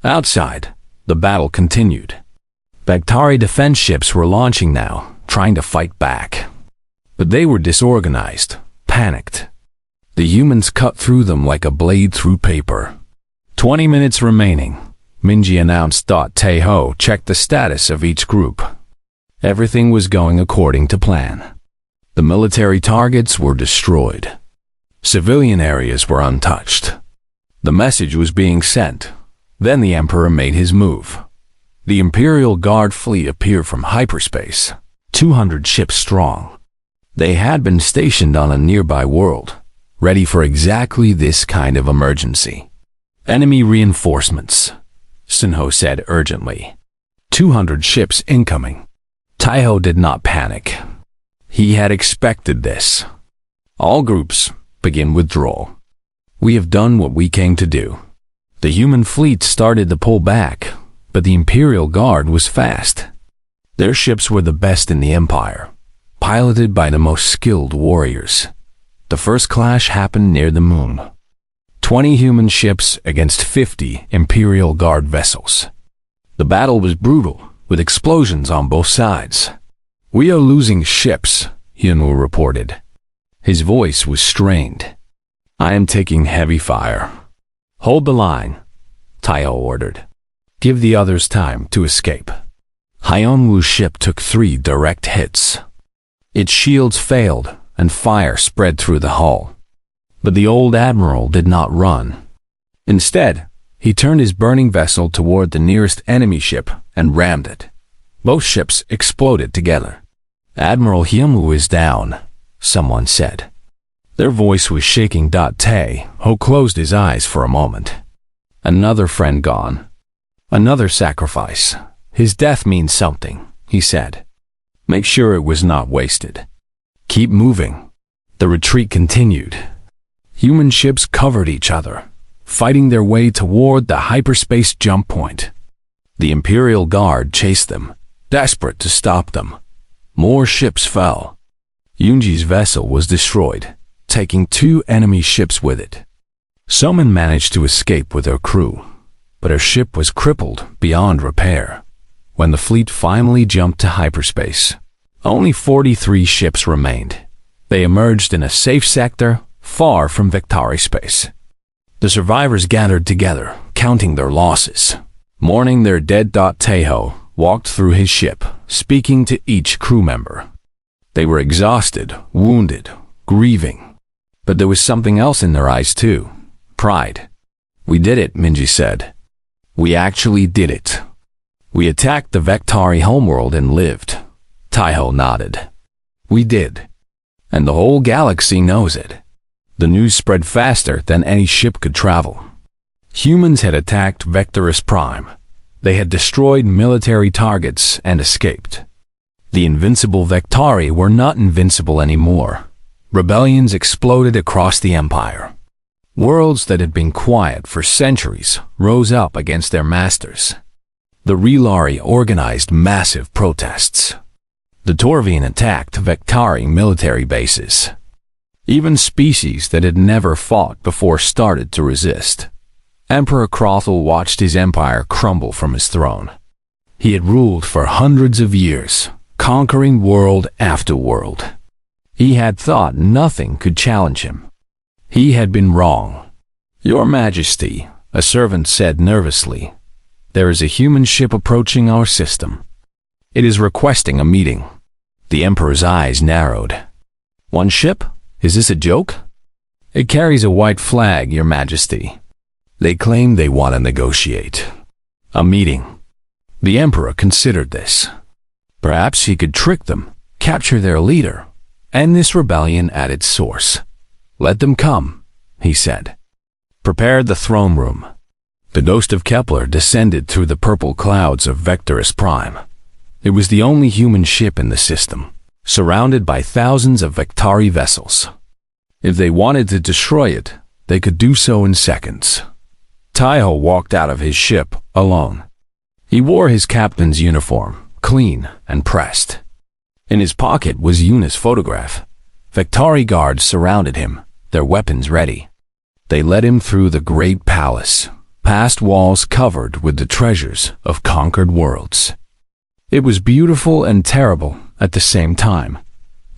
A: Outside, the battle continued. Vektari defense ships were launching now, trying to fight back. But they were disorganized, panicked. The humans cut through them like a blade through paper. 20 minutes remaining, Minji announced. Taeho checked the status of each group. Everything was going according to plan. The military targets were destroyed. Civilian areas were untouched. The message was being sent. Then the Emperor made his move. The Imperial Guard fleet appeared from hyperspace, 200 ships strong. They had been stationed on a nearby world, ready for exactly this kind of emergency. "Enemy reinforcements," Sunho said urgently. 200 ships incoming. Taeho did not panic. He had expected this. "All groups, begin withdrawal. We have done what we came to do." The human fleet started to pull back, but the Imperial Guard was fast. Their ships were the best in the Empire, piloted by the most skilled warriors. The first clash happened near the moon. 20 human ships against 50 Imperial Guard vessels. The battle was brutal, with explosions on both sides. "We are losing ships," Hyunwoo reported. His voice was strained. "I am taking heavy fire." "Hold the line," Taeho ordered. "Give the others time to escape." Hyunwoo's ship took 3 direct hits. Its shields failed, and fire spread through the hull. But the old admiral did not run. Instead, he turned his burning vessel toward the nearest enemy ship and rammed it. Both ships exploded together. "Admiral Hyunwoo is down," someone said. Their voice was shaking. Taeho closed his eyes for a moment. "Another friend gone. Another sacrifice. His death means something," he said. "Make sure it was not wasted. Keep moving." The retreat continued. Human ships covered each other, fighting their way toward the hyperspace jump point. The Imperial Guard chased them, desperate to stop them. More ships fell. Yoonji's vessel was destroyed, taking 2 enemy ships with it. Someone managed to escape with her crew, but her ship was crippled beyond repair. When the fleet finally jumped to hyperspace, only 43 ships remained. They emerged in a safe sector, far from Vektari space. The survivors gathered together, counting their losses, mourning their dead. Taeho walked through his ship, speaking to each crew member. They were exhausted, wounded, grieving. But there was something else in their eyes too. Pride. "We did it," Minji said. "We actually did it. We attacked the Vektari homeworld and lived." Taeho nodded. "We did. And the whole galaxy knows it." The news spread faster than any ship could travel. Humans had attacked Vectorus Prime. They had destroyed military targets and escaped. The invincible Vektari were not invincible anymore. Rebellions exploded across the Empire. Worlds that had been quiet for centuries rose up against their masters. The Relari organized massive protests. The Torvian attacked Vektari military bases. Even species that had never fought before started to resist. Emperor Crothel watched his empire crumble from his throne. He had ruled for hundreds of years, conquering world after world. He had thought nothing could challenge him. He had been wrong. "Your Majesty," a servant said nervously, "there is a human ship approaching our system. It is requesting a meeting." The Emperor's eyes narrowed. "One ship? Is this a joke?" "It carries a white flag, Your Majesty. They claim they want to negotiate. A meeting." The Emperor considered this. Perhaps he could trick them, capture their leader, end this rebellion at its source. "Let them come," he said. Prepare the throne room. The ghost of Kepler descended through the purple clouds of Vectorus Prime. It was the only human ship in the system, surrounded by thousands of Vektari vessels. If they wanted to destroy it, they could do so in seconds. Taeho walked out of his ship alone. He wore his captain's uniform, clean and pressed. In his pocket was Yuna's photograph. Vektari guards surrounded him, their weapons ready. They led him through the great palace, past walls covered with the treasures of conquered worlds. It was beautiful and terrible at the same time.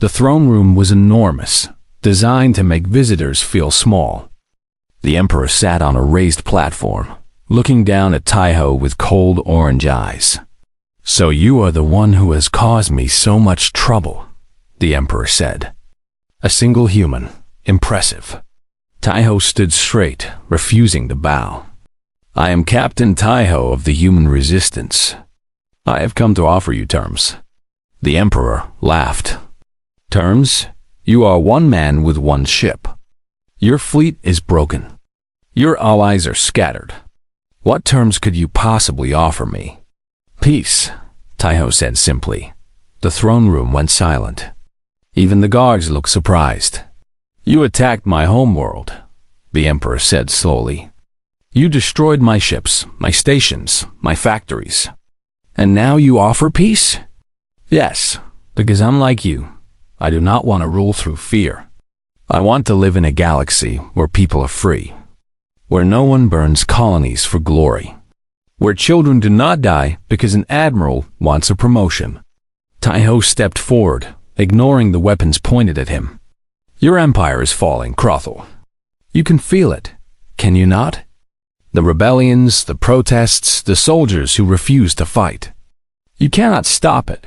A: The throne room was enormous, designed to make visitors feel small. The emperor sat on a raised platform, looking down at Taiho with cold orange eyes. "So you are the one who has caused me so much trouble," the emperor said. A single human. Impressive. Taiho stood straight, refusing to bow. "I am Captain Taiho of the Human Resistance. I have come to offer you terms." The emperor laughed. "Terms? You are one man with one ship. Your fleet is broken. Your allies are scattered. What terms could you possibly offer me?" "Peace," Taiho said simply. The throne room went silent. Even the guards looked surprised. "You attacked my homeworld," the emperor said slowly. "You destroyed my ships, my stations, my factories. And now you offer peace?" "Yes, because I'm like you. I do not want to rule through fear. I want to live in a galaxy where people are free, where no one burns colonies for glory, where children do not die because an admiral wants a promotion." Taiho stepped forward, ignoring the weapons pointed at him. "Your empire is falling, Crothel. You can feel it, can you not? The rebellions, the protests, the soldiers who refuse to fight. You cannot stop it.